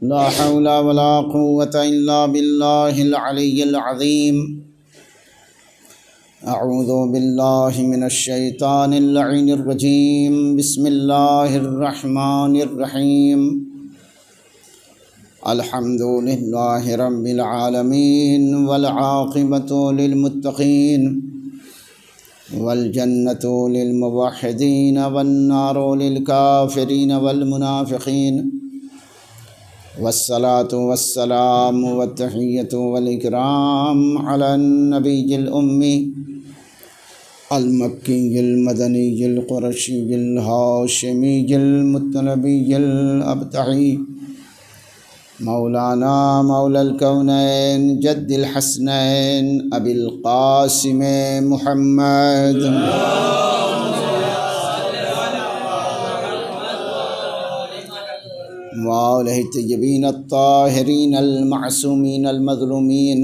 ला हौला वला कुव्वता इल्ला बिल्लाहिल अलिय्यिल अज़ीम। अऊज़ु बिल्लाहि मिनश शैतानिर लईनिर रजीम। बिस्मिल्लाहिर रहमानिर रहीम। अल्हम्दुलिल्लाहि रब्बिल आलमीन वल आक़िबतु लिल मुत्तक़ीन वल जन्नतु लिल मुवह्हिदीन वन नारु लिल काफ़िरीन वल मुनाफ़िक़ीन। वस्सलातु वस्सलामु वत्तहिय्यतु वल इकराम अलन नबिय्यिल उम्मी अल मक्किय्यिल मदनिय्यिल क़ुरशिय्यिल हाशिमिय्यिल मुत्तनबिय्यिल अबतही मौलाना मौलल कौनैन जद्दिल हसनैन अबिल क़ासिम मुहम्मद वालैहि तय्यबीन अत्ताहिरीन अल मासूमीन अल मज़लूमीन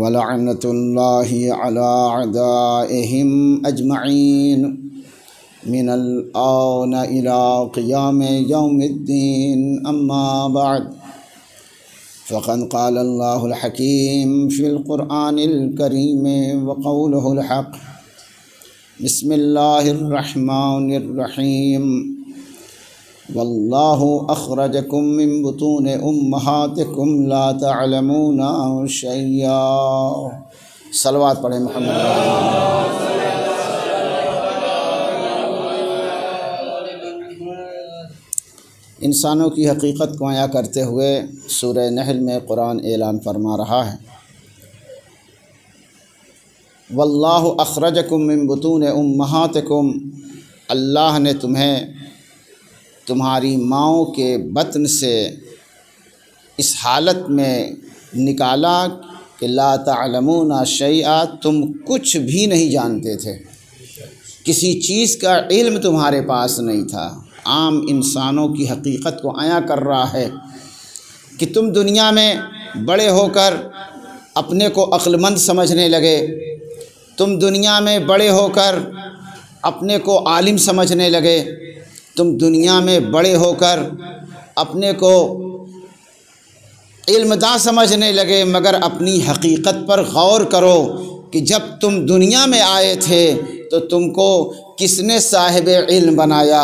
वलअनतुल्लाहि अला अदाइहिम अजमईन मिनल आन इला क़ियाम यौमिद्दीन। अम्मा बाद फ़क़द क़ाल अल्लाहुल हकीम फ़िल क़ुरआनिल करीम व क़ौलुहुल हक़। बिस्मिल्लाहिर रहमानिर रहीम। वल्लाहु अख़रजकुम मिन बुतूनि उम्महातिकुम ला तअलमूना शैया। सलवात पढ़े मोहम्मद। इंसानों की हकीकत को आया करते हुए सूरह नहल में कुरान ऐलान फरमा रहा है, वल्लाहु अख़रजकुम मिन बुतूनि उम्महातिकुम, अल्लाह ने तुम्हें तुम्हारी माँओं के बतन से इस हालत में निकाला कि ला तअलमूना शैआ, तुम कुछ भी नहीं जानते थे, किसी चीज़ का इल्म तुम्हारे पास नहीं था। आम इंसानों की हकीकत को आया कर रहा है कि तुम दुनिया में बड़े होकर अपने को अक्लमंद समझने लगे, तुम दुनिया में बड़े होकर अपने को आलिम समझने लगे, तुम दुनिया में बड़े होकर अपने को इल्मदां समझने लगे। मगर अपनी हकीकत पर गौर करो कि जब तुम दुनिया में आए थे तो तुमको किसने साहिब इल्म बनाया।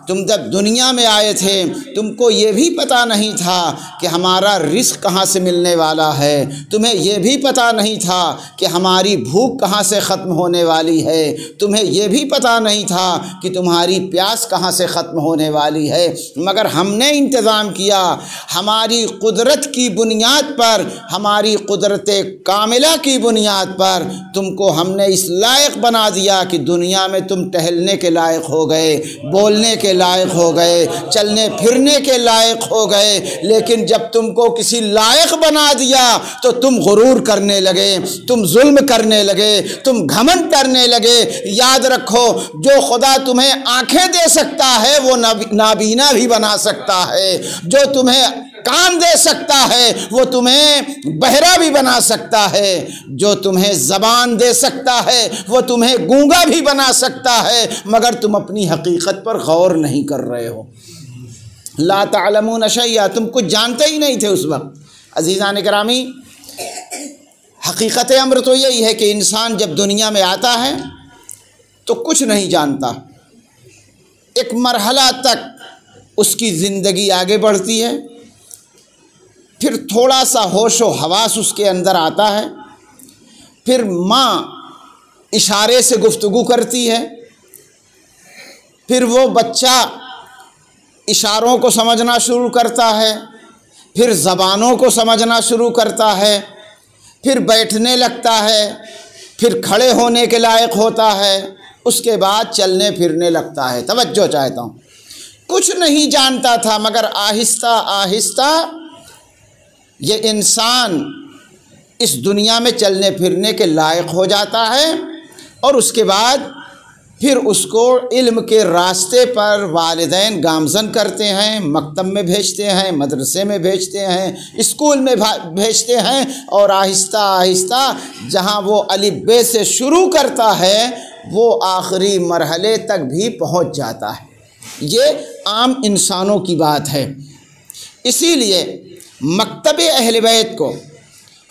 तुम जब दुनिया में आए थे तुमको ये भी पता नहीं था कि हमारा रिज़्क़ कहाँ से मिलने वाला है, तुम्हें ये भी पता नहीं था कि हमारी भूख कहाँ से ख़त्म होने वाली है, तुम्हें ये भी पता नहीं था कि तुम्हारी प्यास कहाँ से ख़त्म होने वाली है। मगर हमने इंतज़ाम किया, हमारी कुदरत की बुनियाद पर, हमारी कुदरत कामिला की बुनियाद पर तुमको हमने इस लायक बना दिया कि दुनिया में तुम टहलने के लायक हो गए, बोलने के लायक हो गए, चलने फिरने के लायक हो गए। लेकिन जब तुमको किसी लायक बना दिया तो तुम गुरूर करने लगे, तुम जुल्म करने लगे, तुम घमंड करने लगे। याद रखो, जो खुदा तुम्हें आंखें दे सकता है वो नाबीना भी बना सकता है, जो तुम्हें कान दे सकता है वो तुम्हें बहरा भी बना सकता है, जो तुम्हें ज़बान दे सकता है वो तुम्हें गूंगा भी बना सकता है। मगर तुम अपनी हकीकत पर गौर नहीं कर रहे हो। ला तअलमून शैया, तुम कुछ जानते ही नहीं थे उस वक्त। अज़ीज़ान किरामी, हकीकत अम्र तो यही है कि इंसान जब दुनिया में आता है तो कुछ नहीं जानता। एक मरहला तक उसकी ज़िंदगी आगे बढ़ती है, फिर थोड़ा सा होशो हवास उसके अंदर आता है, फिर माँ इशारे से गुफ्तगू करती है, फिर वो बच्चा इशारों को समझना शुरू करता है, फिर ज़बानों को समझना शुरू करता है, फिर बैठने लगता है, फिर खड़े होने के लायक होता है, उसके बाद चलने फिरने लगता है। तवज्जो चाहता हूँ, कुछ नहीं जानता था, मगर आहिस्ता आहिस्ता ये इंसान इस दुनिया में चलने फिरने के लायक हो जाता है। और उसके बाद फिर उसको इल्म के रास्ते पर वालिदैन गामज़न करते हैं, मकतब में भेजते हैं, मदरसे में भेजते हैं, स्कूल में भेजते हैं, और आहिस्ता आहिस्ता जहाँ वो अलिफ बे से शुरू करता है वो आखिरी मरहले तक भी पहुँच जाता है। ये आम इंसानों की बात है। इसीलिए मकतब अहले बैत को,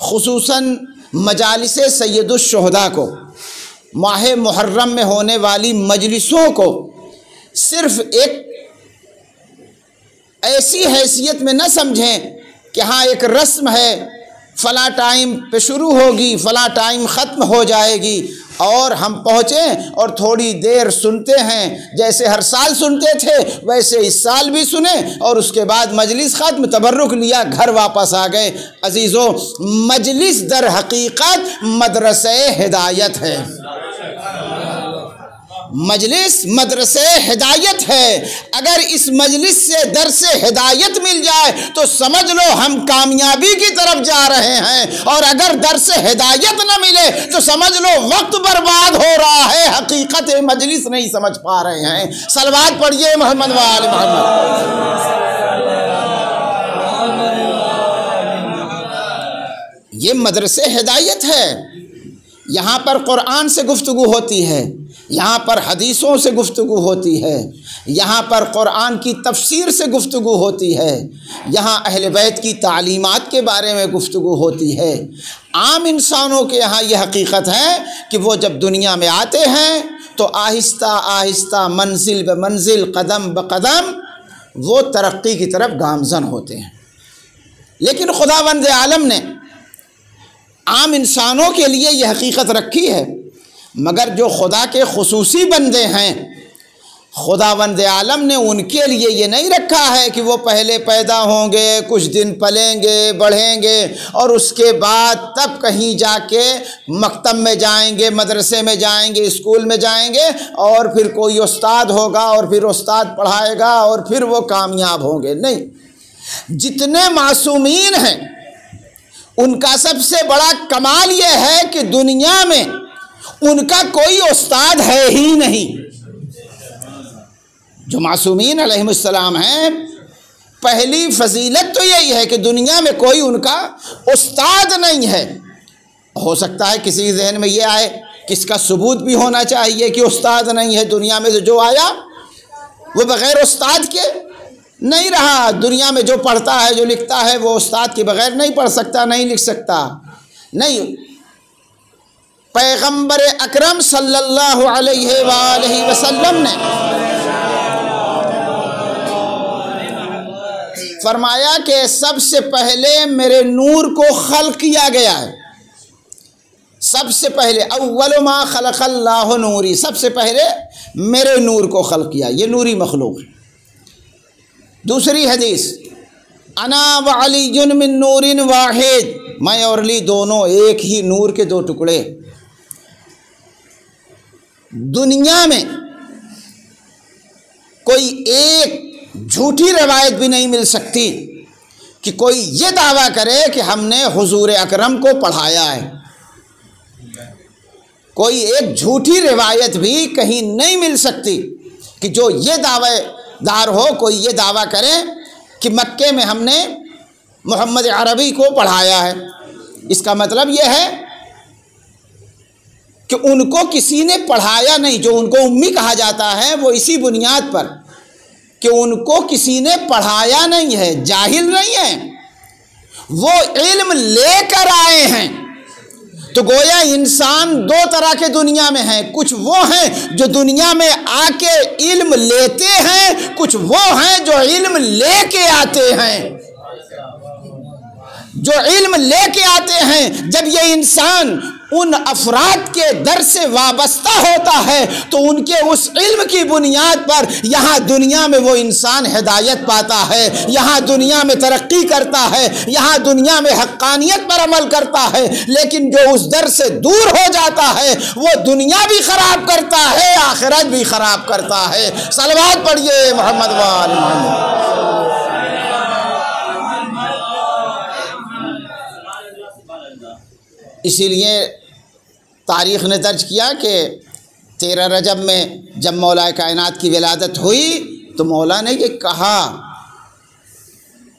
खुसूसन मजालिस सैयदुश शुहदा को, माह मुहर्रम में होने वाली मजलिसों को सिर्फ़ एक ऐसी हैसियत में न समझें कि हाँ एक रस्म है, फ़ला टाइम पे शुरू होगी, फ़ला टाइम ख़त्म हो जाएगी और हम पहुँचें और थोड़ी देर सुनते हैं, जैसे हर साल सुनते थे वैसे इस साल भी सुने और उसके बाद मजलिस ख़त्म, तबर्रुक लिया, घर वापस आ गए। अजीज़ों, मजलिस दर हकीकत मदरसे हिदायत है। मजलिस मदरसे हिदायत है। अगर इस मजलिस से दरसे हिदायत मिल जाए तो समझ लो हम कामयाबी की तरफ जा रहे हैं, और अगर दरसे हिदायत न मिले तो समझ लो वक्त बर्बाद हो रहा है, हकीकत मजलिस नहीं समझ पा रहे हैं। सलवात पढ़िए मोहम्मद व आले मोहम्मद। ये मदरसे हिदायत है। यहाँ पर कुरान से गुफ्तगू होती है, यहाँ पर हदीसों से गुफ्तगू होती है, यहाँ पर कुरान की तफसीर से गुफ्तगू होती है, यहाँ अहले बैत की तालीमात के बारे में गुफ्तगू होती है। आम इंसानों के यहाँ यह हकीकत है कि वो जब दुनिया में आते हैं तो आहिस्ता आहिस्ता मंजिल ब मंजिल, कदम ब कदम वो तरक्की की तरफ गामज़न होते हैं। लेकिन खुदावंद आलम ने आम इंसानों के लिए यह हकीकत रखी है, मगर जो खुदा के खुसूसी बंदे हैं, खुदावंद आलम ने उनके लिए ये नहीं रखा है कि वो पहले पैदा होंगे, कुछ दिन पलेंगे बढ़ेंगे और उसके बाद तब कहीं जाके मकतब में जाएंगे, मदरसे में जाएंगे, स्कूल में जाएंगे और फिर कोई उस्ताद होगा और फिर उस्ताद पढ़ाएगा और फिर वो कामयाब होंगे। नहीं, जितने मासूमीन हैं उनका सबसे बड़ा कमाल ये है कि दुनिया में उनका कोई उस्ताद है ही नहीं। जो मासूमीन अलैहिमुस्सलाम हैं, पहली फजीलत तो यही है कि दुनिया में कोई उनका उस्ताद नहीं है। हो सकता है किसी जहन में ये आए कि इसका सबूत भी होना चाहिए कि उस्ताद नहीं है, दुनिया में जो आया वो बग़ैर उस्ताद के नहीं रहा। दुनिया में जो पढ़ता है, जो लिखता है, वो उस्ताद के बग़ैर नहीं पढ़ सकता, नहीं लिख सकता। नहीं, पैगंबर अकरम सल्लल्लाहु अलैहि वसल्लम ने फरमाया कि सबसे पहले मेरे नूर को खल्क़ किया गया है। सबसे पहले अव्वल मा खलक़ल्लाहु नूरी, सबसे पहले मेरे नूर को खल्क़ किया। ये नूरी मखलूक है। दूसरी हदीस, अना व अलीयुन मिन नूरिन वाहिद, मैं और अली दोनों एक ही नूर के दो टुकड़े। दुनिया में कोई एक झूठी रवायत भी नहीं मिल सकती कि कोई ये दावा करे कि हमने हुजूर अकरम को पढ़ाया है। कोई एक झूठी रिवायत भी कहीं नहीं मिल सकती कि जो ये दावेदार हो, कोई ये दावा करे कि मक्के में हमने मोहम्मद अरबी को पढ़ाया है। इसका मतलब ये है कि उनको किसी ने पढ़ाया नहीं। जो उनको उम्मी कहा जाता है वो इसी बुनियाद पर कि उनको किसी ने पढ़ाया नहीं है, जाहिल नहीं है, वो इल्म लेकर आए हैं। तो गोया इंसान दो तरह के दुनिया में हैं। कुछ वो हैं जो दुनिया में आके इल्म लेते हैं, कुछ वो हैं जो इल्म लेके आते हैं। जो इल्म लेके आते हैं, जब ये इंसान उन अफराद के दर से वाबस्ता होता है तो उनके उस इल्म की बुनियाद पर यहाँ दुनिया में वो इंसान हिदायत पाता है, यहाँ दुनिया में तरक्की करता है, यहाँ दुनिया में हक्कानियत पर अमल करता है। लेकिन जो उस दर से दूर हो जाता है वो दुनिया भी ख़राब करता है, आखिरत भी ख़राब करता है। सलवात पढ़िए मोहम्मद व आले मोहम्मद। इसीलिए तारीख़ ने दर्ज किया कि 13 रजब में जब मौला कायनात की विलादत हुई तो मौला ने ये कहा,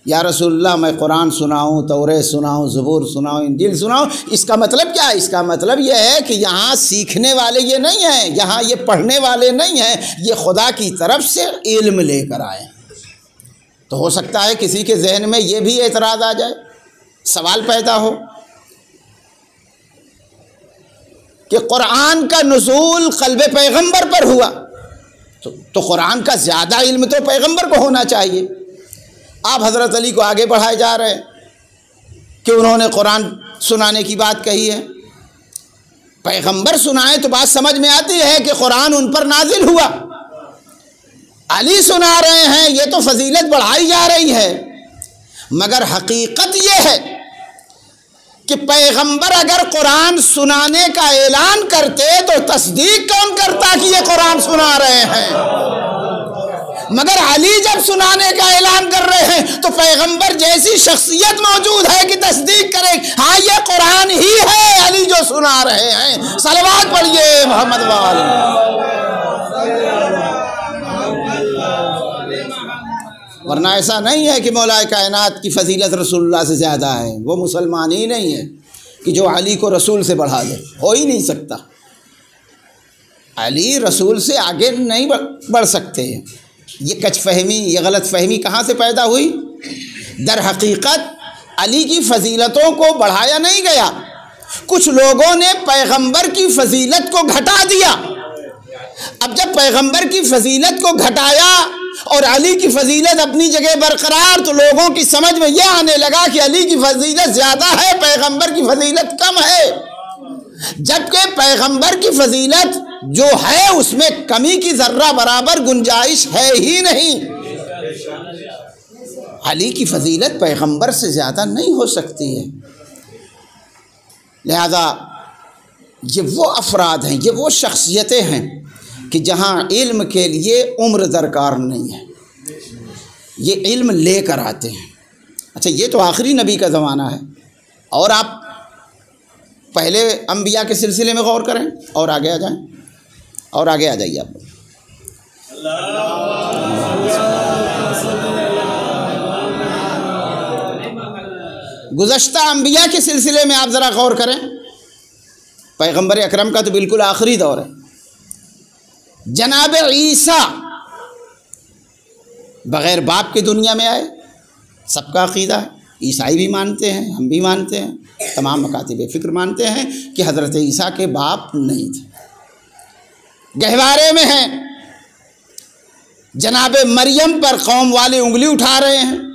या रसूलल्लाह मैं कुरान सुनाऊँ, तौरेत सुनाऊँ, ज़बूर सुनाऊँ, इंजील सुनाऊँ। इसका मतलब क्या है? इसका मतलब ये है कि यहाँ सीखने वाले ये नहीं हैं, यहाँ ये पढ़ने वाले नहीं हैं, ये खुदा की तरफ से इल्म लेकर आए। तो हो सकता है किसी के जहन में ये भी एतराज़ आ जाए, सवाल पैदा हो कि कुरान का नुज़ूल क़ल्ब पैगंबर पर हुआ, तो कुरान का ज़्यादा इल्म तो पैगंबर को होना चाहिए। आप हज़रत अली को आगे बढ़ाए जा रहे हैं कि उन्होंने कुरान सुनाने की बात कही है। पैगंबर सुनाए तो बात समझ में आती है कि कुरान उन पर नाजिल हुआ, अली सुना रहे हैं, ये तो फजीलत बढ़ाई जा रही है। मगर हकीकत ये है कि पैगंबर अगर कुरान सुनाने का ऐलान करते तो तस्दीक कौन करता कि ये कुरान सुना रहे हैं। मगर अली जब सुनाने का ऐलान कर रहे हैं तो पैगंबर जैसी शख्सियत मौजूद है कि तस्दीक करे, हाँ ये कुरान ही है अली जो सुना रहे हैं। सलवात पढ़िए मोहम्मद वाले। वरना ऐसा नहीं है कि मौलाए कायनात की फजीलत रसूलुल्लाह से ज़्यादा है। वो मुसलमान ही नहीं है कि जो अली को रसूल से बढ़ा दे, हो ही नहीं सकता। अली रसूल से आगे नहीं बढ़ सकते। ये कचफहमी, ये गलत फहमी कहाँ से पैदा हुई? दर हकीकत अली की फजीलतों को बढ़ाया नहीं गया, कुछ लोगों ने पैगंबर की फजीलत को घटा दिया। अब जब पैगंबर की फजीलत को घटाया और अली की फजीलत अपनी जगह बरकरार, तो लोगों की समझ में यह आने लगा कि अली की फजीलत ज़्यादा है, पैगंबर की फजीलत कम है। जबकि पैगंबर की फजीलत जो है उसमें कमी की ज़र्रा बराबर गुंजाइश है ही नहीं। अली की फजीलत पैगंबर से ज़्यादा नहीं हो सकती है। लिहाजा ये वो अफराद हैं, ये वो शख्सियतें हैं कि जहाँ इल्म के लिए उम्र दरकार नहीं है, ये इल्म लेकर आते हैं। अच्छा, ये तो आखिरी नबी का ज़माना है, और आप पहले अंबिया के सिलसिले में गौर करें और आगे आ जाएं, और आगे आ जाइए आप। गुज़श्ता अंबिया के सिलसिले में आप ज़रा गौर करें। पैगंबर अकरम का तो बिल्कुल आखिरी दौर है। जनाब ईसा बग़ैर बाप के दुनिया में आए, सबका अक़ीदा है। ईसाई भी मानते हैं, हम भी मानते हैं, तमाम मकातिब फ़िक्र मानते हैं कि हज़रत ईसा के बाप नहीं थे। गहवारे में हैं। जनाब मरियम पर कौम वाले उंगली उठा रहे हैं।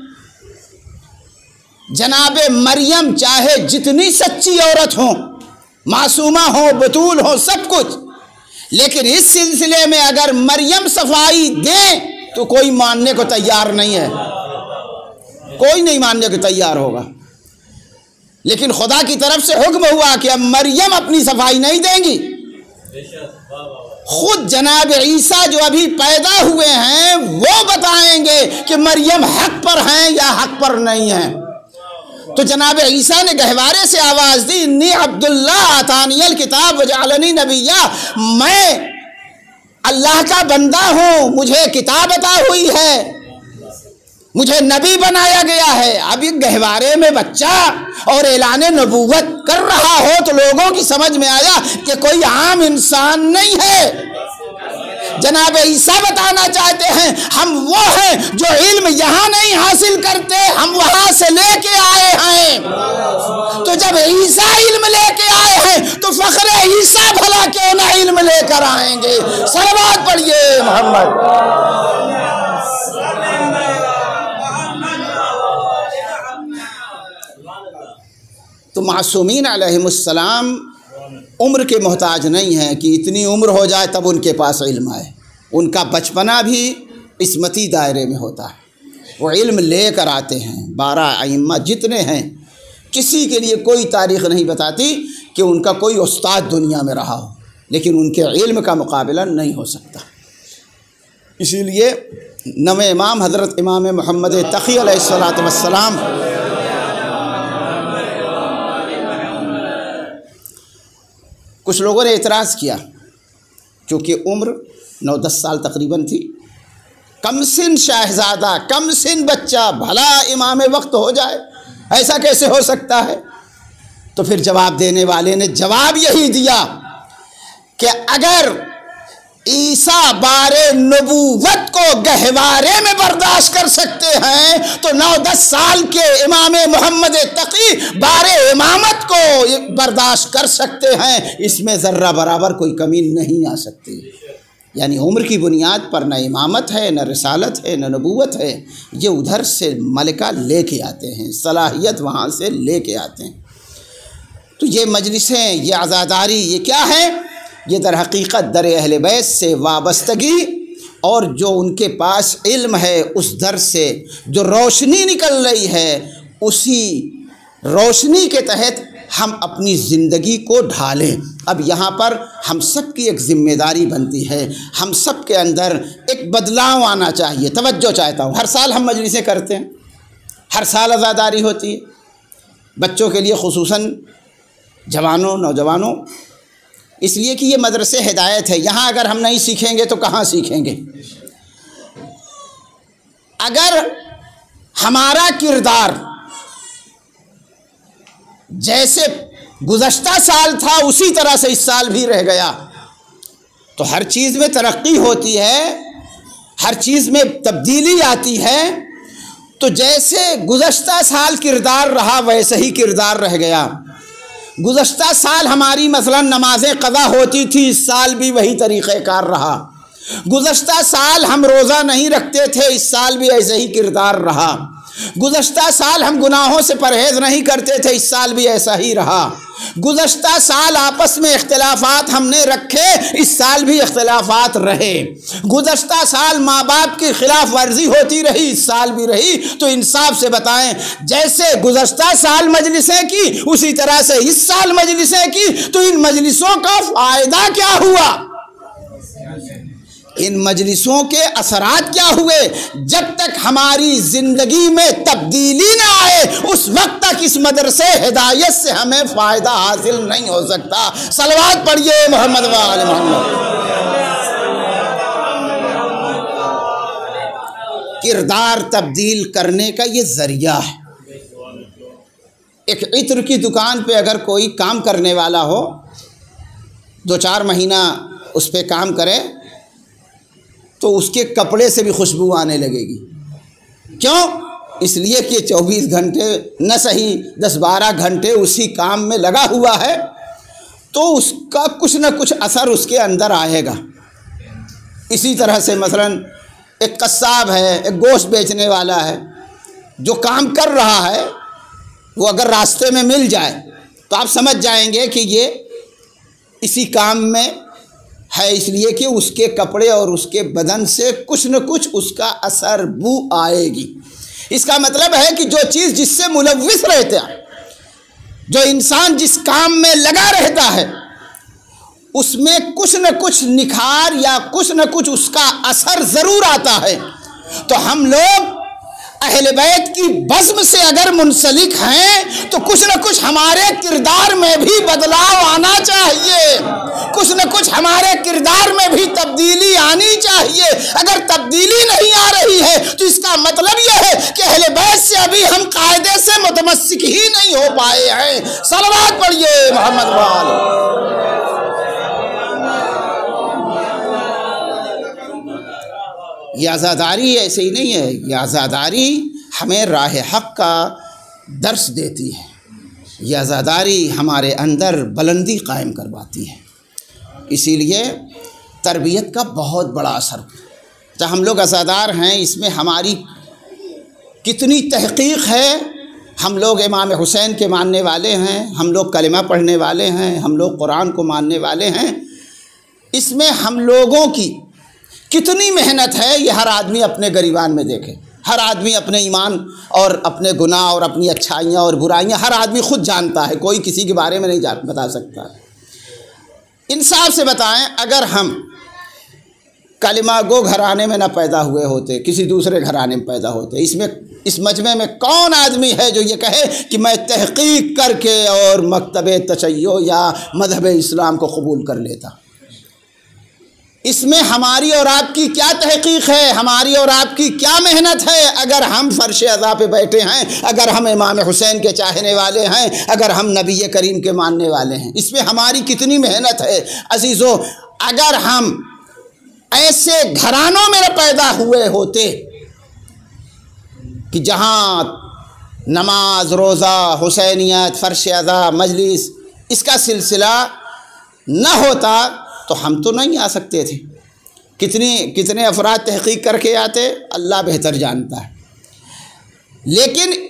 जनाब मरियम चाहे जितनी सच्ची औरत हो, मासूमा हो, बतूल हो, सब कुछ, लेकिन इस सिलसिले में अगर मरियम सफाई दें तो कोई मानने को तैयार नहीं है, कोई नहीं मानने को तैयार होगा। लेकिन खुदा की तरफ से हुक्म हुआ कि अब मरियम अपनी सफाई नहीं देंगी। खुद जनाब ईसा जो अभी पैदा हुए हैं वो बताएंगे कि मरियम हक पर हैं या हक पर नहीं है। तो जनाब ईसा ने गहवारे से आवाज़ दी, इन्नी अब्दुल्ला आतानियल किताब वजालनी नबिया, मैं अल्लाह का बंदा हूँ, मुझे किताब अता हुई है, मुझे नबी बनाया गया है। अब ये गहवारे में बच्चा और ऐलान नबूवत कर रहा हो तो लोगों की समझ में आया कि कोई आम इंसान नहीं है। जनाब ईसा बताना चाहते हैं हम वो हैं जो इल्म यहाँ नहीं हासिल करते, हम वहाँ से लेके आए हैं। तो जब ईसा इल्म लेके आए हैं तो फ़ख्र ईसा भला क्यों ना इल्म लेकर आएंगे। सलवात पढ़िए मोहम्मद। तो मासूमीन अलैहिमुस्सलाम उम्र के मोहताज नहीं हैं कि इतनी उम्र हो जाए तब उनके पास इल्म आए। उनका बचपना भी इस्मती दायरे में होता है, वो इल्म लेकर आते हैं। 12 अइम्मा जितने हैं, किसी के लिए कोई तारीख़ नहीं बताती कि उनका कोई उस्ताद दुनिया में रहा हो, लेकिन उनके इल्म का मुकाबला नहीं हो सकता। इसीलिए नवे इमाम हज़रत इमाम मोहम्मद तक़ी अलैहिस्सलातु वस्सलाम कुछ लोगों ने एतराज़ किया, क्योंकि उम्र 9-10 साल तकरीबन थी, कमसिन शहज़ादा, कमसिन बच्चा, भला इमाम वक्त हो जाए, ऐसा कैसे हो सकता है। तो फिर जवाब देने वाले ने जवाब यही दिया कि अगर ईसा बारे नबूवत को गहवारे में बर्दाश्त कर सकते हैं तो 9-10 साल के इमाम मोहम्मद तकी बारे इमामत को बर्दाश्त कर सकते हैं। इसमें ज़र्रा बराबर कोई कमी नहीं आ सकती। यानी उम्र की बुनियाद पर न इमामत है, न रिसालत है, न नबूवत है। ये उधर से मलिका लेके आते हैं, सलाहियत वहाँ से लेके आते हैं। तो ये मजलिसें, ये आज़ादारी, ये क्या है? ये दर हकीकत दर अहले बैत से वाबस्तगी और जो उनके पास इल्म है उस दर से जो रोशनी निकल रही है, उसी रोशनी के तहत हम अपनी ज़िंदगी को ढालें। अब यहाँ पर हम सब की एक ज़िम्मेदारी बनती है, हम सब के अंदर एक बदलाव आना चाहिए। तवज्जो चाहता हूँ, हर साल हम मजलिसें करते हैं, हर साल आज़ादारी होती है बच्चों के लिए, खुसूसन जवानों, नौजवानों, इसलिए कि ये मदरसे हिदायत है। यहाँ अगर हम नहीं सीखेंगे तो कहाँ सीखेंगे? अगर हमारा किरदार जैसे गुज़श्ता साल था उसी तरह से इस साल भी रह गया तो हर चीज़ में तरक्की होती है, हर चीज़ में तब्दीली आती है। तो जैसे गुज़श्ता साल किरदार रहा वैसे ही किरदार रह गया। गुज़श्ता साल हमारी मसलन नमाज़ें क़ज़ा होती थी, इस साल भी वही तरीक़ेकार रहा। गुज़श्ता साल हम रोज़ा नहीं रखते थे, इस साल भी ऐसे ही किरदार रहा। गुज़श्ता साल हम गुनाहों से परहेज़ नहीं करते थे, इस साल भी ऐसा ही रहा। गुज़श्ता साल आपस में इख्तिलाफ़ात हमने रखे, इस साल भी इख्तिलाफ़ात रहे। गुज़श्ता साल माँ बाप की खिलाफ वर्जी होती रही, इस साल भी रही। तो इंसाफ से बताएं, जैसे गुज़श्ता साल मजलिसें की उसी तरह से इस साल मजलिसें की, तो इन मजलिसों का फ़ायदा क्या हुआ? इन मजलिसों के असरात क्या हुए? जब तक हमारी ज़िंदगी में तब्दीली ना आए उस वक्त तक इस मदरसे हिदायत से हमें फ़ायदा हासिल नहीं हो सकता। सलवात पढ़िए मोहम्मद व आले मोहम्मद। किरदार तब्दील करने का ये ज़रिया है। एक इत्र की दुकान पे अगर कोई काम करने वाला हो, 2-4 महीना उस पर काम करे तो उसके कपड़े से भी खुशबू आने लगेगी। क्यों? इसलिए कि 24 घंटे न सही 10-12 घंटे उसी काम में लगा हुआ है, तो उसका कुछ न कुछ असर उसके अंदर आएगा। इसी तरह से मसलन एक कस्साब है, एक गोश्त बेचने वाला है, जो काम कर रहा है वो अगर रास्ते में मिल जाए तो आप समझ जाएंगे कि ये इसी काम में है, इसलिए कि उसके कपड़े और उसके बदन से कुछ न कुछ उसका असर, बू आएगी। इसका मतलब है कि जो चीज़ जिससे मुलव्विस रहता है, जो इंसान जिस काम में लगा रहता है, उसमें कुछ न कुछ निखार या कुछ न कुछ उसका असर ज़रूर आता है। तो हम लोग अहले बैत की बज़्म से अगर मुंसलिक हैं तो कुछ न कुछ हमारे किरदार में भी बदलाव आना चाहिए, कुछ न कुछ हमारे किरदार में भी तब्दीली आनी चाहिए। अगर तब्दीली नहीं आ रही है तो इसका मतलब यह है कि अहले बैत से अभी हम कायदे से मुतमस्सिक ही नहीं हो पाए हैं। सलवात पढ़िए मोहम्मद वाले। ये आज़ादारी ऐसे ही नहीं है, ये आज़ादारी हमें राह हक़ का दर्स देती है। ये आज़ादारी हमारे अंदर बुलंदी कायम करवाती है। इसीलिए तरबियत का बहुत बड़ा असर। तो हम लोग आज़ादार हैं, इसमें हमारी कितनी तहक़ीक़ है। हम लोग इमाम हुसैन के मानने वाले हैं, हम लोग कलिमा पढ़ने वाले हैं, हम लोग कुरान को मानने वाले हैं। इसमें हम लोगों की कितनी मेहनत है, ये हर आदमी अपने गिरबान में देखे। हर आदमी अपने ईमान और अपने गुनाह और अपनी अच्छाइयाँ और बुराइयाँ हर आदमी खुद जानता है, कोई किसी के बारे में नहीं बता सकता। इंसाफ से बताएं, अगर हम कलिमा गो घराने में न पैदा हुए होते, किसी दूसरे घराने में पैदा होते, इस मजमे में कौन आदमी है जो ये कहे कि मैं तहक़ीक़ करके और मकतब तशय्यो या मज़हब इस्लाम को कबूल कर लेता? इसमें हमारी और आपकी क्या तहक़ीक़ है, हमारी और आपकी क्या मेहनत है? अगर हम फ़र्श अज़ा पे बैठे हैं, अगर हम इमाम हुसैन के चाहने वाले हैं, अगर हम नबी करीम के मानने वाले हैं, इसमें हमारी कितनी मेहनत है। अज़ीज़ों, अगर हम ऐसे घरानों में पैदा हुए होते कि जहाँ नमाज, रोज़ा, हुसैनियत, फ़र्श अज़ा, मजलिस इसका सिलसिला न होता तो हम तो नहीं आ सकते थे। कितने अफराद तहक़ीक़ करके आते अल्लाह बेहतर जानता है। लेकिन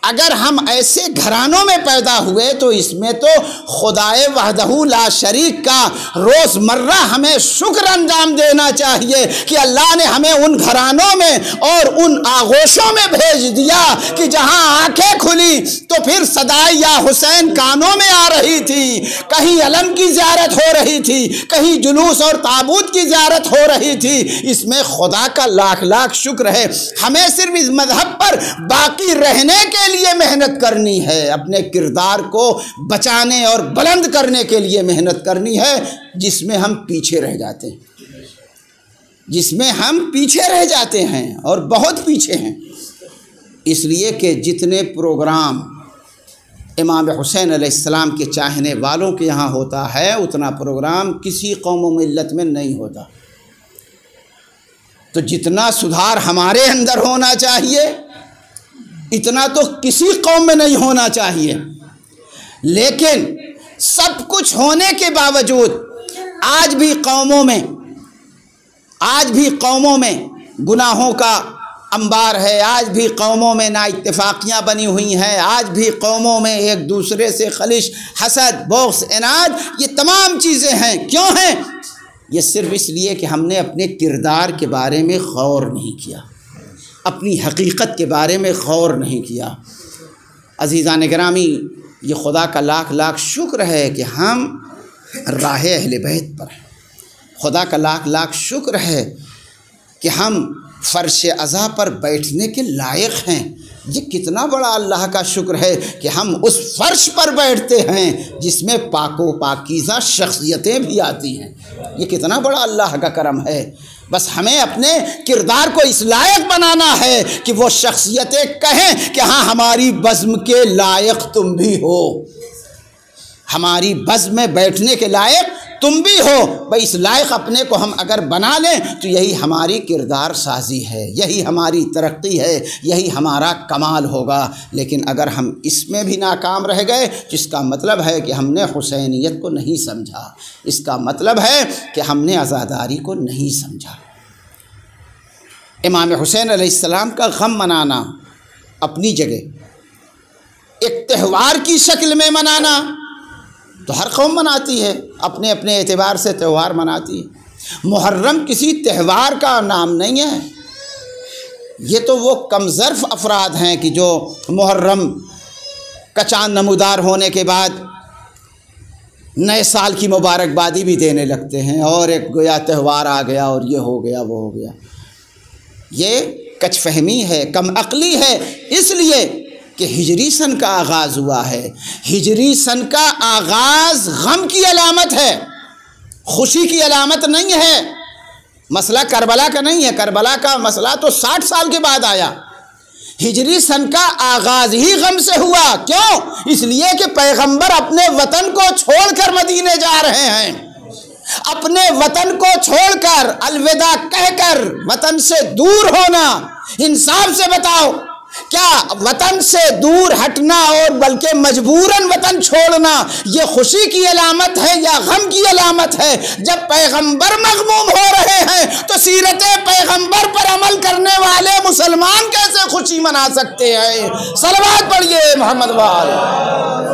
अगर हम ऐसे घरानों में पैदा हुए तो इसमें तो खुदाए वहदहू ला शरीक का रोज़मर्रा हमें शुक्र अंजाम देना चाहिए कि अल्लाह ने हमें उन घरानों में और उन आगोशों में भेज दिया कि जहां आंखें खुली तो फिर सदाई या हुसैन कानों में आ रही थी, कहीं अलम की ज़ियारत हो रही थी, कहीं जुलूस और ताबूत की ज़ियारत हो रही थी। इसमें खुदा का लाख लाख शुक्र है। हमें सिर्फ इस मज़हब पर बाकी रहने के लिए मेहनत करनी है, अपने किरदार को बचाने और बुलंद करने के लिए मेहनत करनी है, जिसमें हम पीछे रह जाते हैं, जिसमें हम पीछे रह जाते हैं और बहुत पीछे हैं। इसलिए कि जितने प्रोग्राम इमाम हुसैन अलैहिस्सलाम के चाहने वालों के यहाँ होता है उतना प्रोग्राम किसी कौम व मिल्लत में नहीं होता। तो जितना सुधार हमारे अंदर होना चाहिए इतना तो किसी कौम में नहीं होना चाहिए। लेकिन सब कुछ होने के बावजूद आज भी कौमों में गुनाहों का अंबार है, आज भी कौमों में नाइत्तेफाकियाँ बनी हुई हैं, आज भी कौमों में एक दूसरे से खलिश, हसद, बोग्स, इनाद, ये तमाम चीज़ें हैं। क्यों हैं? ये सिर्फ इसलिए कि हमने अपने किरदार के बारे में गौर नहीं किया, अपनी हकीकत के बारे में गौर नहीं किया। अज़ीज़ान गिरामी, ये खुदा का लाख लाख शुक्र है कि हम राह अहले बैत पर हैं। खुदा का लाख लाख शुक्र है कि हम फ़र्श अज़ा पर बैठने के लायक हैं। ये कितना बड़ा अल्लाह का शुक्र है कि हम उस फ़र्श पर बैठते हैं जिसमें पाको पाकीज़ा शख्सियतें भी आती हैं। ये कितना बड़ा अल्लाह का करम है। बस हमें अपने किरदार को इस लायक बनाना है कि वो शख्सियतें कहें कि हाँ, हमारी बज़्म के लायक तुम भी हो, हमारी बज़्म में बैठने के लायक तुम भी हो। भाई, इस लायक अपने को हम अगर बना लें तो यही हमारी किरदार साजी है, यही हमारी तरक्की है, यही हमारा कमाल होगा। लेकिन अगर हम इसमें भी नाकाम रह गए तो इसका मतलब है कि हमने हुसैनियत को नहीं समझा, इसका मतलब है कि हमने आज़ादारी को नहीं समझा। इमाम हुसैन अलैहिस्सलाम का गम मनाना अपनी जगह, एक त्यौहार की शक्ल में मनाना तो हर कौम मनाती है, अपने अपने एतबार से त्यौहार मनाती है। मुहर्रम किसी त्यौहार का नाम नहीं है। ये तो वो कमज़र्फ़ अफराद हैं कि जो मुहर्रम का चाँद नमूदार होने के बाद नए साल की मुबारकबादी भी देने लगते हैं और एक गोया त्यौहार आ गया और ये हो गया वो हो गया। ये कचफहमी है, कम अक्ली है, इसलिए कि हिजरी सन का आगाज़ हुआ है। हिजरी सन का आगाज़ गम की अलामत है, खुशी की अलामत नहीं है। मसला करबला का नहीं है, करबला का मसला तो 60 साल के बाद आया। हिजरी सन का आगाज़ ही गम से हुआ। क्यों? इसलिए कि पैगंबर अपने वतन को छोड़कर मदीने जा रहे हैं। अपने वतन को छोड़कर, अलविदा कहकर वतन से दूर होना, इंसाफ से बताओ, क्या वतन से दूर हटना और बल्कि मजबूरन वतन छोड़ना ये खुशी की अलामत है या गम की अलामत है? जब पैगंबर मग़मूम हो रहे हैं तो सीरत पैगंबर पर अमल करने वाले मुसलमान कैसे खुशी मना सकते हैं? सलवात पढ़िए मोहम्मद वाले।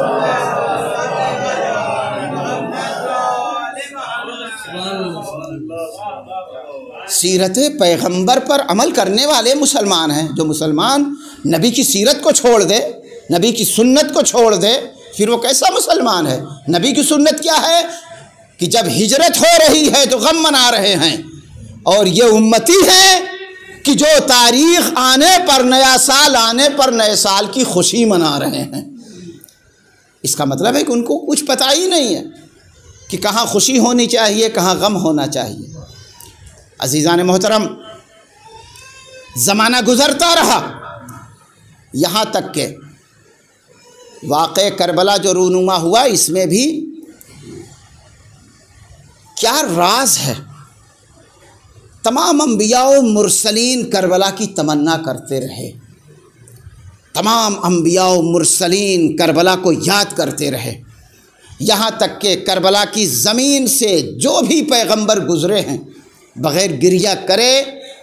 सीरत पैगंबर पर अमल करने वाले मुसलमान हैं। जो मुसलमान नबी की सीरत को छोड़ दे, नबी की सुन्नत को छोड़ दे, फिर वो कैसा मुसलमान है? नबी की सुन्नत क्या है कि जब हिजरत हो रही है तो गम मना रहे हैं, और ये उम्मती हैं कि जो तारीख़ आने पर, नया साल आने पर नए साल की खुशी मना रहे हैं। इसका मतलब है कि उनको कुछ पता ही नहीं है कि कहाँ खुशी होनी चाहिए, कहाँ गम होना चाहिए। अज़ीज़ान मोहतरम, ज़माना गुज़रता रहा, यहाँ तक के वाक़े करबला जो रूनुमा हुआ, इसमें भी क्या राज है, तमाम अंबिया व मुरसलीन करबला की तमन्ना करते रहे, तमाम अंबिया व मुरसलीन करबला को याद करते रहे। यहाँ तक कि करबला की ज़मीन से जो भी पैगंबर गुज़रे हैं बग़ैर गिरिया करे,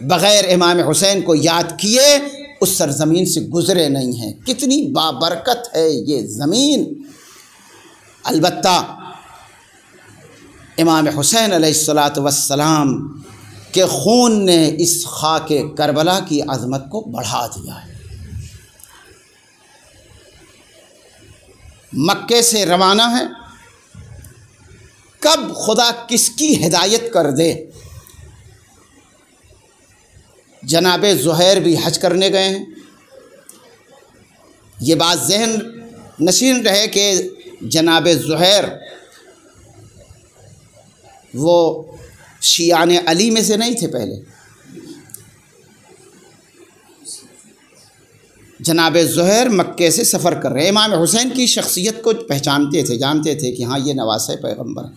बग़ैर इमाम हुसैन को याद किए उस सरज़मीन से गुज़रे नहीं हैं। कितनी बाबरकत है ये ज़मीन। अलबत्ता इमाम हुसैन अलैहिस्सलातु वस्सलाम के खून ने इस खाके करबला की अज़मत को बढ़ा दिया है। मक्के से रवाना है, कब खुदा किसकी हिदायत कर दे। जनाब ज़ुहैर भी हज करने गए हैं। ये बात ज़हन नशीन रहे कि जनाब ज़ुहैर वो शियाने अली में से नहीं थे। पहले जनाब ज़ुहैर मक्के से सफ़र कर रहे हैं, इमाम हुसैन की शख्सियत को पहचानते थे, जानते थे कि हाँ ये नवासे पैगंबर है।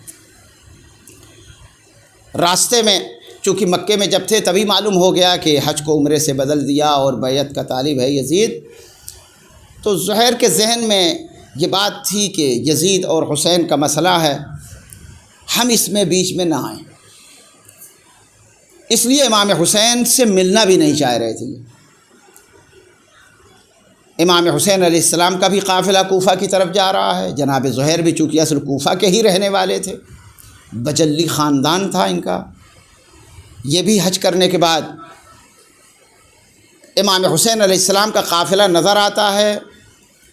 रास्ते में चूँकि मक्के में जब थे तभी मालूम हो गया कि हज को उम्रे से बदल दिया और बैत का तालिब है यजीद। तो ज़ुहैर के जहन में ये बात थी कि यजीद और हुसैन का मसला है, हम इसमें बीच में ना आएँ, इसलिए इमाम हुसैन से मिलना भी नहीं चाह रहे थे। इमाम हुसैन अलैहिस्सलाम का भी काफ़िला कूफ़ा की तरफ जा रहा है। जनाब ज़ुहैर भी चूँकि असल कूफ़ा के ही रहने वाले थे, बजल्ली ख़ानदान था इनका। ये भी हज करने के बाद इमाम हुसैन अलैहिस्सलाम का काफ़िला नज़र आता है।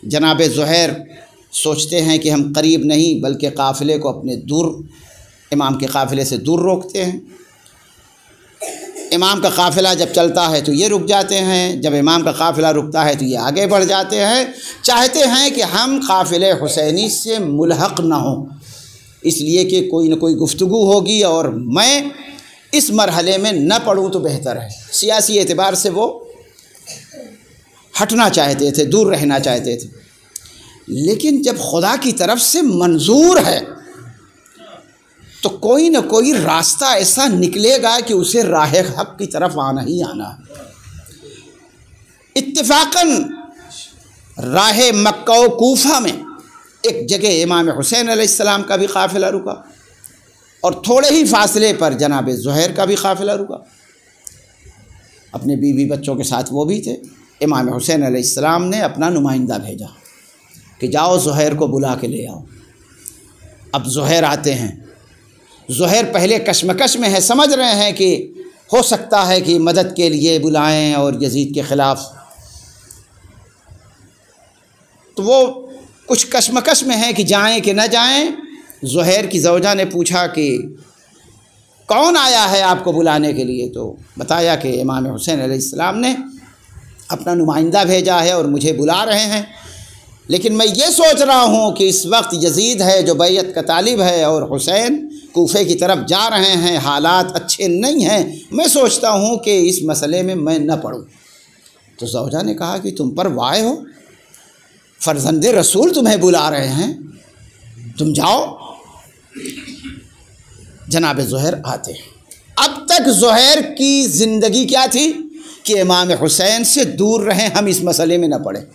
जनाब ज़ुहैर सोचते हैं कि हम करीब नहीं बल्कि काफ़िले को अपने दूर, इमाम के काफ़िले से दूर रोकते हैं। इमाम का काफ़िला जब चलता है तो ये रुक जाते हैं, जब इमाम का काफ़िला रुकता है तो ये आगे बढ़ जाते हैं। चाहते हैं कि हम काफ़िले हुसैनी से मुल्हक़ ना हों, इसलिए कि कोई न कोई गुफ्तगू होगी और मैं इस मरहले में न पढ़ूँ तो बेहतर है। सियासी एतबार से वो हटना चाहते थे, दूर रहना चाहते थे। लेकिन जब खुदा की तरफ से मंजूर है तो कोई न कोई रास्ता ऐसा निकलेगा कि उसे राह हक़ की तरफ आना ही आना है। इत्तिफ़ाक़न राह मक्का व कूफ़ा में एक जगह इमाम हुसैन अलैहिस्सलाम का भी काफ़िला रुका और थोड़े ही फासले पर जनाब ज़ुहैर का भी काफ़िला रुका। अपने बीवी बच्चों के साथ वो भी थे। इमाम हुसैन अलैहिस्सलाम ने अपना नुमाइंदा भेजा कि जाओ ज़ुहैर को बुला के ले आओ। अब ज़ुहैर आते हैं। ज़ुहैर पहले कश्मकश में है, समझ रहे हैं कि हो सकता है कि मदद के लिए बुलाएं और यजीद के ख़िलाफ़, तो वो कुछ कश्मकश में है कि जाएं कि न जाएं। ज़ुहैर की ज़ौजा ने पूछा कि कौन आया है आपको बुलाने के लिए, तो बताया कि इमाम हुसैन अलैहिस्सलाम ने अपना नुमाइंदा भेजा है और मुझे बुला रहे हैं। लेकिन मैं ये सोच रहा हूँ कि इस वक्त यजीद है जो बैत का तालिब है और हुसैन कूफ़े की तरफ जा रहे हैं, हालात अच्छे नहीं हैं, मैं सोचता हूँ कि इस मसले में मैं न पढ़ूँ। तो ज़ौजा ने कहा कि तुम पर वाय हो, फ़र्ज़ंदे रसूल तुम्हें बुला रहे हैं, तुम जाओ। जनाब ज़ुहैर आते हैं। अब तक ज़ुहैर की ज़िंदगी क्या थी कि इमाम हुसैन से दूर रहें, हम इस मसले में न पड़े।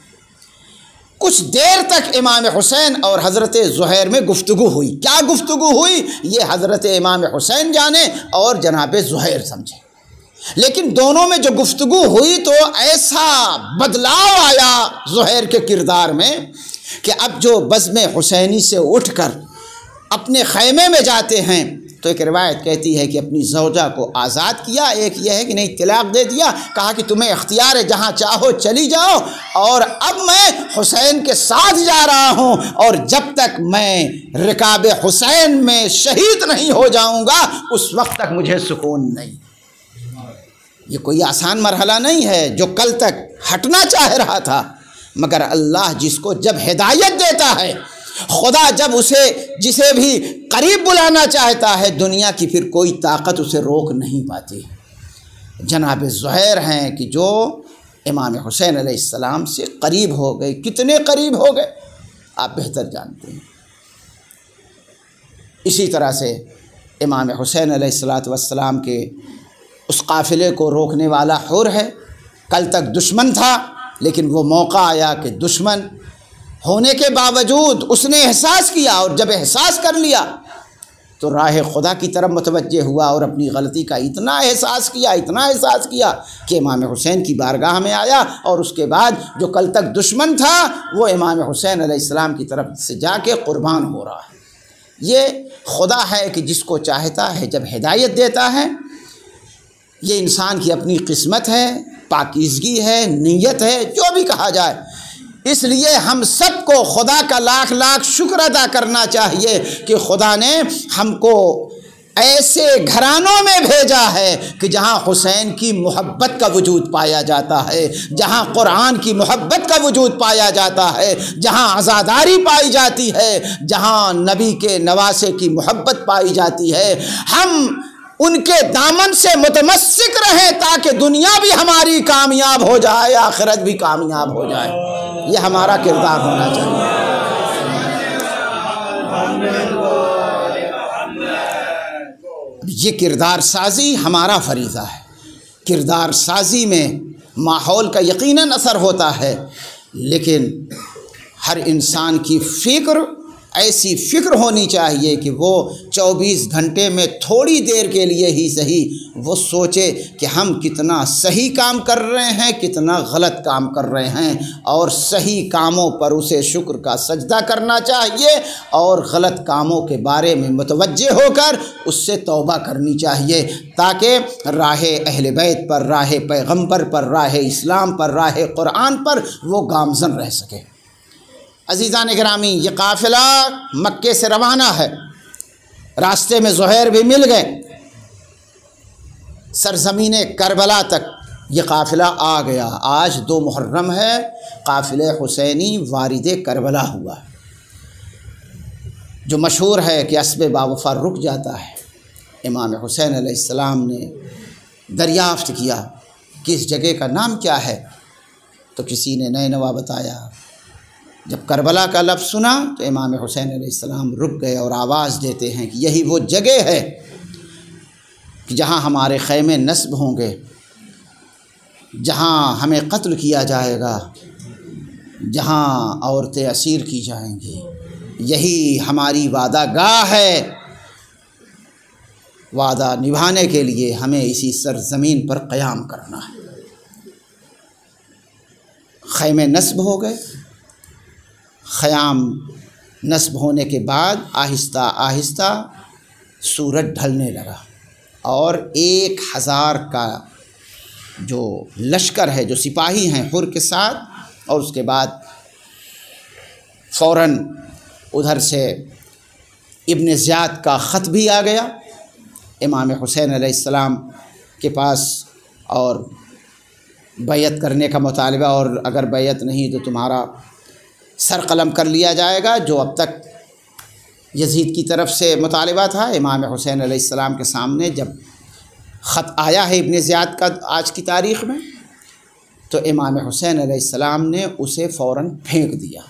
कुछ देर तक इमाम हुसैन और हज़रत ज़ुहैर में गुफ्तगू हुई। क्या गुफ्तगू हुई ये हज़रत इमाम हुसैन जाने और जनाब ज़ुहैर समझे। लेकिन दोनों में जो गुफ्तगू हुई तो ऐसा बदलाव आया ज़ुहैर के किरदार में कि अब जो बज़्म हुसैनी से उठकर अपने ख़ैमे में जाते हैं तो एक रिवायत कहती है कि अपनी ज़ौजा को आज़ाद किया, एक यह है कि नहीं तलाक़ दे दिया, कहा कि तुम्हें इख्तियार है, जहाँ चाहो चली जाओ और अब मैं हुसैन के साथ जा रहा हूँ और जब तक मैं रिकाब हुसैन में शहीद नहीं हो जाऊँगा उस वक्त तक मुझे सुकून नहीं। ये कोई आसान मरहला नहीं है जो कल तक हटना चाह रहा था, मगर अल्लाह जिसको जब हिदायत देता है, खुदा जब उसे जिसे भी करीब बुलाना चाहता है, दुनिया की फिर कोई ताकत उसे रोक नहीं पाती। जनाब ज़ुहैर हैं कि जो इमाम हुसैन अलैहिस्सलाम से करीब हो गए। कितने करीब हो गए आप बेहतर जानते हैं। इसी तरह से इमाम हुसैन अलैहिस्सलातु वस्सलाम के उस काफ़िले को रोकने वाला हुर है। कल तक दुश्मन था, लेकिन वो मौका आया कि दुश्मन होने के बावजूद उसने एहसास किया, और जब एहसास कर लिया तो राह खुदा की तरफ मुतवज्जे हुआ और अपनी गलती का इतना एहसास किया कि इमाम हुसैन की बारगाह में आया। और उसके बाद जो कल तक दुश्मन था वो इमाम हुसैन अलैहिस्सलाम की तरफ से जाके कुर्बान हो रहा है। ये खुदा है कि जिसको चाहता है जब हिदायत देता है। ये इंसान की अपनी किस्मत है, पाकीज़गी है, नीयत है, जो भी कहा जाए। इसलिए हम सबको खुदा का लाख लाख शुक्र अदा करना चाहिए कि खुदा ने हमको ऐसे घरानों में भेजा है कि जहाँ हुसैन की मोहब्बत का वजूद पाया जाता है, जहाँ कुरान की मोहब्बत का वजूद पाया जाता है, जहाँ आज़ादारी पाई जाती है, जहाँ नबी के नवासे की मोहब्बत पाई जाती है। हम उनके दामन से मुतमस्सिक रहें ताकि दुनिया भी हमारी कामयाब हो जाए, आखिरत भी कामयाब हो जाए। ये हमारा किरदार होना चाहिए। ये किरदार साजी हमारा फरीज़ा है। किरदार साजी में माहौल का यकीनन असर होता है, लेकिन हर इंसान की फ़िक्र ऐसी फ़िक्र होनी चाहिए कि वो 24 घंटे में थोड़ी देर के लिए ही सही वो सोचे कि हम कितना सही काम कर रहे हैं, कितना गलत काम कर रहे हैं, और सही कामों पर उसे शुक्र का सजदा करना चाहिए और गलत कामों के बारे में मुतवज्जे होकर उससे तौबा करनी चाहिए, ताकि राह अहले बैत पर, राह पैगंबर पर, राह इस्लाम पर, राह कुरान पर वो गामज़न रह सके। अज़ीज़ान गिरामी, ये काफ़िला मक्के से रवाना है। रास्ते में ज़ुहैर भी मिल गए। सरज़मीन करबला तक ये काफ़िला आ गया। आज 2 मुहर्रम है, काफ़िले हुसैनी वारिद करबला हुआ, जो मशहूर है कि अस्बे बावफ़ा रुक जाता है। इमाम हुसैन अलैहिस्सलाम ने दरियाफ़्त किया कि इस जगह का नाम क्या है, तो किसी ने नैनवा बताया। जब करबला का लफ्ज़ सुना तो इमाम हुसैन अलैहिस्सलाम रुक गए और आवाज़ देते हैं कि यही वो जगह है कि जहाँ हमारे ख़ैमे नस्ब होंगे, जहाँ हमें कत्ल किया जाएगा, जहाँ औरतें असीर की जाएंगी। यही हमारी वादा गाह है। वादा निभाने के लिए हमें इसी सरज़मीन पर क़याम करना है। ख़ैमे नस्ब हो गए। ख़याम नस्ब होने के बाद आहिस्ता आहिस्ता सूरज ढलने लगा और 1000 का जो लश्कर है, जो सिपाही हैं हुर के साथ, और उसके बाद फ़ौरन उधर से इब्न ज़ियाद का ख़त भी आ गया इमाम हुसैन अलैहिस्सलाम के पास, और बैयत करने का मुतालबा, और अगर बैयत नहीं तो तुम्हारा सर कलम कर लिया जाएगा, जो अब तक यज़ीद की तरफ से मुतालबा था। इमाम हुसैन अलैहिस्सलाम के सामने जब ख़त आया है इब्न ज़ियाद का आज की तारीख़ में, तो इमाम हुसैन अलैहिस्सलाम ने उसे फ़ौरन फेंक दिया।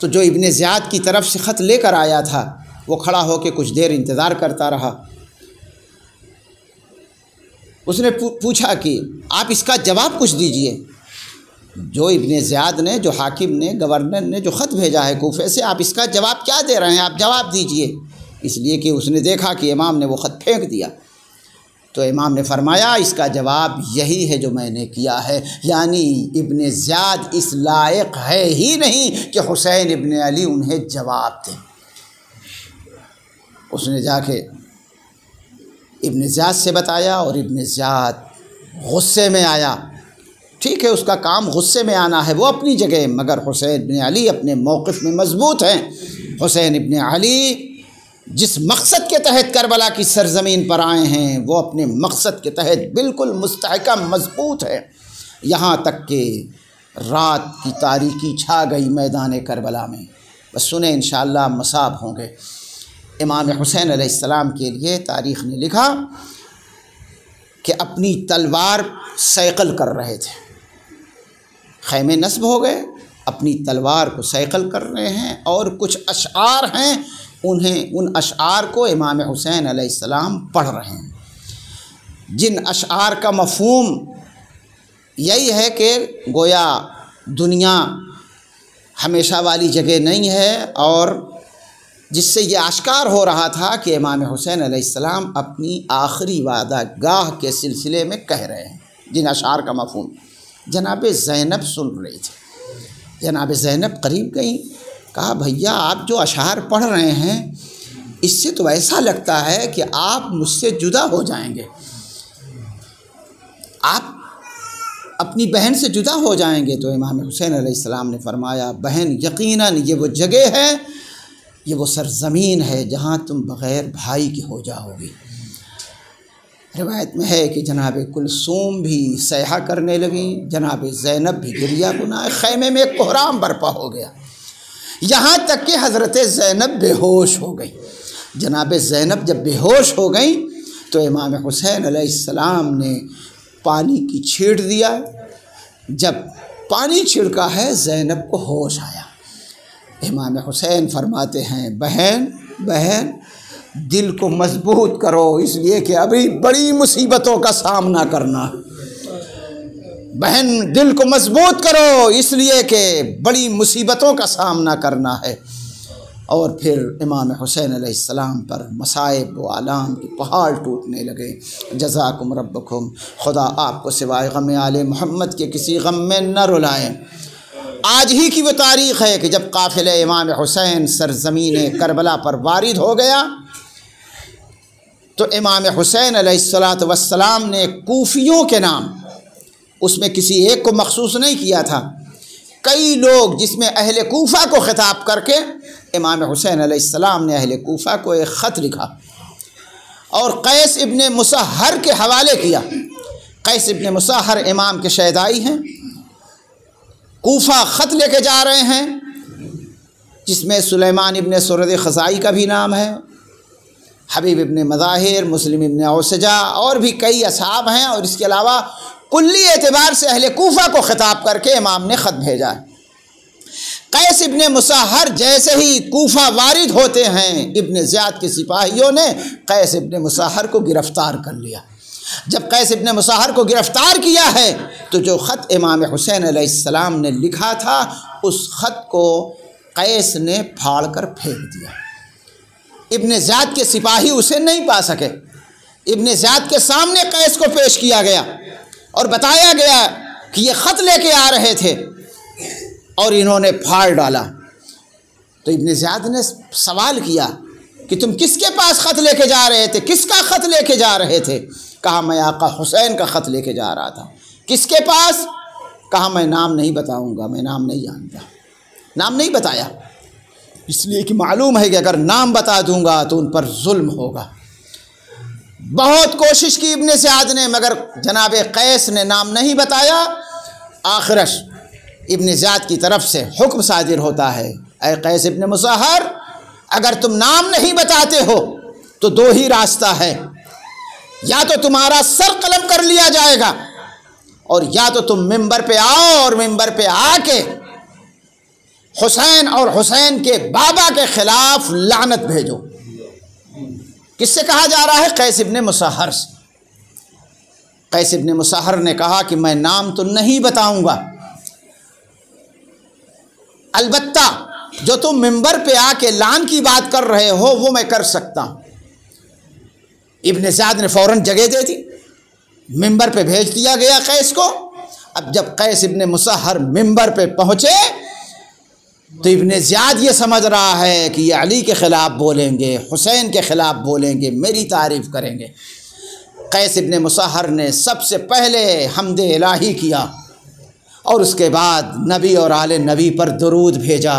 तो जो इब्न ज़ियाद की तरफ से ख़त लेकर आया था वो खड़ा होकर कुछ देर इंतज़ार करता रहा। उसने पूछा कि आप इसका जवाब कुछ दीजिए। जो इब्न ज़ियाद ने, जो हाकिम ने, गवर्नर ने जो ख़त भेजा है कूफे से, आप इसका जवाब क्या दे रहे हैं, आप जवाब दीजिए। इसलिए कि उसने देखा कि इमाम ने वो ख़त फेंक दिया। तो इमाम ने फरमाया इसका जवाब यही है जो मैंने किया है, यानी इब्न ज़ियाद इस लायक है ही नहीं कि हुसैन इब्न अली उन्हें जवाब दें। उसने जाके इब्न ज़ियाद से बताया और इब्न ज़ियाद गुस्से में आया। ठीक है, उसका काम गुस्से में आना है, वो अपनी जगह, मगर हुसैन इब्न अली अपने मौक़िफ़ में मज़बूत हैं। हुसैन इब्न अली जिस मकसद के तहत करबला की सरज़मीन पर आए हैं वो अपने मकसद के तहत बिल्कुल मुस्तहकम मज़बूत है। यहाँ तक कि रात की तारीकी छा गई मैदान करबला में। बस सुने इंशाअल्लाह मसाब होंगे। इमाम हुसैन अलैहिस्सलाम के लिए तारीख़ ने लिखा कि अपनी तलवार सैक़ल कर रहे थे। ख़ैमे नस्ब हो गए, अपनी तलवार को सैक़ल कर रहे हैं, और कुछ अशआर हैं उन्हें उन अशआर को इमाम हुसैन अलैहिस्सलाम पढ़ रहे हैं, जिन अशआर का मफ़हूम यही है कि गोया दुनिया हमेशा वाली जगह नहीं है, और जिससे ये आश्कार हो रहा था कि इमाम हुसैन अलैहिस्सलाम अपनी आखिरी वादा गाह के सिलसिले में कह रहे हैं। जिन अशआर का मफ़हूम जनाब ज़ैनब सुन रही थी। जनाब ज़ैनब करीब गई, कहा भैया आप जो अशआर पढ़ रहे हैं इससे तो ऐसा लगता है कि आप मुझसे जुदा हो जाएंगे, आप अपनी बहन से जुदा हो जाएंगे। तो इमाम हुसैन अलैहिस्सलाम ने फरमाया, बहन यकीनन ये वो जगह है, ये वो सरज़मीन है जहाँ तुम बग़ैर भाई के हो जाओगी। रिवायत में है कि जनाब कुलसूम भी सैहा करने लगी, जनाब ज़ैनब भी गिरिया गुनाह, ख़ैमे में एक कोहराम बर्पा हो गया, यहाँ तक कि हज़रत ज़ैनब बेहोश हो गई। जनाब ज़ैनब जब बेहोश हो गई तो इमाम हुसैन अलैहिस्सलाम ने पानी की छींट दिया। जब पानी छिड़का है ज़ैनब को होश आया। इमाम हुसैन फरमाते हैं, बहन बहन दिल को मजबूत करो, इसलिए कि अभी बड़ी मुसीबतों का सामना करना। बहन दिल को मजबूत करो, इसलिए कि बड़ी मुसीबतों का सामना करना है। और फिर इमाम हुसैन अलैहिस्सलाम पर मसाइब व आलाम के पहाड़ टूटने लगे। जज़ाकुम रब्बकुम, खुदा आपको सिवाय गम आले मोहम्मद के किसी गम में न रुलाएं। आज ही की वो तारीख़ है कि जब काफ़िले इमाम हुसैन सरज़मीन करबला पर वारिद हो गया तो इमाम हुसैन अलैहिस्सलातु वस्सलाम ने कूफियों के नाम, उसमें किसी एक को मखसूस नहीं किया था, कई लोग जिसमें अहले कूफ़ा को ख़िताब करके इमाम हुसैन अलैहिस्सलाम ने अहले कूफ़ा को एक ख़त लिखा और कैस इब्ने मुसहर के हवाले किया। कैस इब्ने मुसहर इमाम के शहदाई हैं, कूफ़ा ख़त लेके जा रहे हैं, जिसमें सुलेमान इब्ने सुरद ख़ज़ाई का भी नाम है, हबीब इब्ने मज़ाहिर, मुस्लिम इब्ने औसजा और भी कई असहाब हैं। और इसके अलावा कुल्ली एतबार से अहले कूफ़ा को ख़िताब करके इमाम ने ख़त भेजा है। कैस इब्ने मुसहर जैसे ही कूफ़ा वारिद होते हैं, इब्ने ज़ियाद के सिपाहियों ने कैस इब्ने मुसहर को गिरफ़्तार कर लिया। जब कैस इब्ने मुसहर को गिरफ़्तार किया है तो जो ख़त इमाम हुसैन अलैहिस्सलाम ने लिखा था उस ख़त को कैस ने फाड़ कर फेंक दिया। इब्ने ज़ियाद के सिपाही उसे नहीं पा सके। इब्ने ज़ियाद के सामने कैस को पेश किया गया और बताया गया कि ये ख़त लेके आ रहे थे और इन्होंने फाड़ डाला। तो इब्ने ज़ियाद ने सवाल किया कि तुम किसके पास ख़त लेके जा रहे थे, किसका ख़त लेके जा रहे थे? कहा मैं आका हुसैन का ख़त लेके जा रहा था। किसके पास? कहा मैं नाम नहीं बताऊंगा, मैं नाम नहीं जानता। नाम नहीं बताया इसलिए कि मालूम है कि अगर नाम बता दूंगा तो उन पर जुल्म होगा। बहुत कोशिश की इब्ने ज़ियाद ने, मगर जनाब कैस ने नाम नहीं बताया। आखिरश इब्ने ज़ियाद की तरफ से हुक्म सादिर होता है, ऐ कैस इब्ने मुसहर, अगर तुम नाम नहीं बताते हो तो दो ही रास्ता है, या तो तुम्हारा सर कलम कर लिया जाएगा और या तो तुम मिंबर पे आओ और मिंबर पे आके हुसैन और हुसैन के बाबा के खिलाफ लानत भेजो। किससे कहा जा रहा है? कैस इब्ने मुसहर से। कैस इब्ने मुसहर ने कहा कि मैं नाम तो नहीं बताऊंगा, अलबत्ता जो तुम मिंबर पे आके लान की बात कर रहे हो वो मैं कर सकता हूं। इब्ने ज़ियाद ने फ़ौरन जगह दे दी, मिंबर पे भेज दिया गया कैस को। अब जब कैस इब्ने मुसहर मिंबर पे पहुँचे तो इब्ने ज़ियाद ये समझ रहा है कि ये अली के ख़िलाफ़ बोलेंगे, हुसैन के ख़िलाफ़ बोलेंगे, मेरी तारीफ़ करेंगे। कैस इब्ने मुसहर ने सबसे पहले हम्द इलाही किया और उसके बाद नबी और आले नबी पर दुरूद भेजा,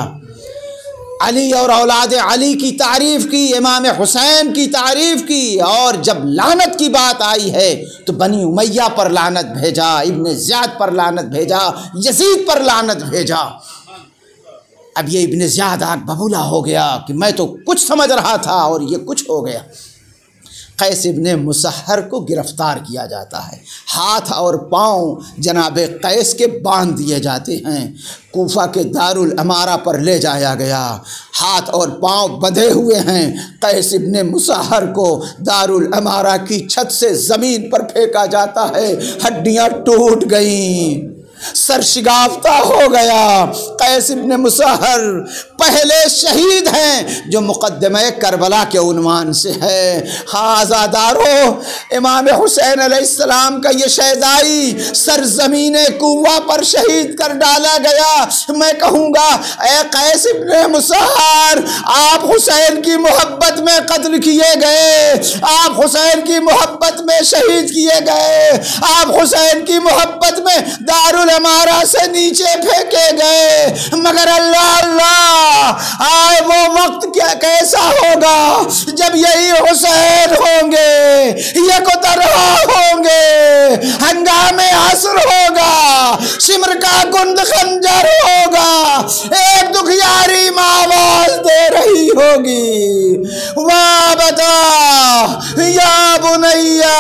अली और औलाद अली की तारीफ़ की, इमाम हुसैन की तारीफ़ की। और जब लानत की बात आई है तो बनी उमैया पर लानत भेजा, इब्ने ज़ियाद पर लानत भेजा, यजीद पर लानत भेजा। अब ये इब्ने ज़ियाद आग बबूला हो गया कि मैं तो कुछ समझ रहा था और ये कुछ हो गया। कैस इब्ने मुसहर को गिरफ़्तार किया जाता है। हाथ और पाँव जनाब कैस के बांध दिए जाते हैं। कूफा के दारुल अमारा पर ले जाया गया। हाथ और पाँव बंधे हुए हैं। कैस इब्ने मुसहर को दारुल अमारा की छत से ज़मीन पर फेंका जाता है। हड्डियाँ टूट गईं, सर शिगाफ्ता हो गया। कैस इब्ने मुसहर पहले शहीद हैं जो मुक़द्दमे करबला के उन्वान से है। हाँ आज़ादारो, इमाम हुसैन अलैहिस्सलाम का ये शहदाई सरज़मीन कूवा पर शहीद कर डाला गया। मैं कहूँगा ए कैस इब्ने मुसहर, आप हुसैन की मोहब्बत में कत्ल किए गए, आप हुसैन की मोहब्बत में शहीद किए गए, आप हुसैन की मोहब्बत में दारुल अमारा से नीचे फेंके गए। मगर अल्लाह अल्लाह, आए वो वक्त क्या कैसा होगा जब यही हुसैन होंगे, ये को तरह होंगे, हंगामे असर होगा, शिमर का गुंद खंजर होगा, एक दुखियारी माँ आवाज दे रही होगी, वाह बता या बुनैया,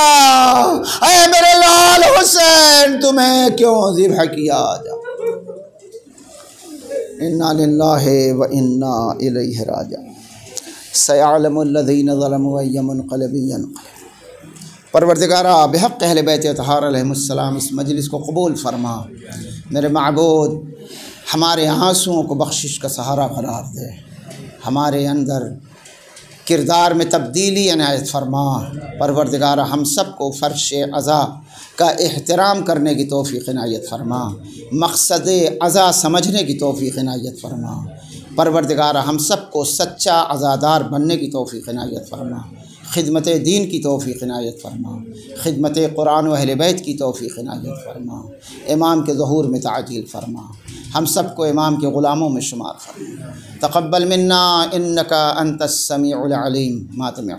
ऐ मेरे लाल हुसैन तुम्हें क्यों ज़िब्ह किया जा। इन्ना लिल्लाहि व इन्ना इलैहि राजिऊन। सयअलमुल लज़ीना ज़लमू अय्य मुनक़लिबिन यन्क़लिबून। परवरदिगारा बिहक़्क़ अहले बैत अतहार अलैहिमुस्सलाम इस मजलिस को कबूल फरमा। मेरे माबूद हमारे आंसुओं को बख्शिश का सहारा करार दे, हमारे अंदर किरदार में तब्दीली इनायत फरमा। परवरदिगारा हम सब को फ़र्श अज़ा का एहतराम करने की तौफ़ीक़ इनायत फरमा, मक़सद अज़ा समझने की तौफ़ीक़ इनायत फरमा। परवरदिगारा हम सब को सच्चा अज़ादार बनने की तौफ़ीक़ इनायत फरमा, खिदमत दीन की तौफ़ीक़ इनायत फरमा, खिदमत कुरान व अहले बैत की तौफ़ीक़ इनायत फरमा, इमाम के ज़हूर में ताजील फरमा, हम सब को इमाम के ग़ुलामों में शुमार फरमा। तक़ब्बल मिन्ना इन्नका अंतस समीउल अलीम। मातम।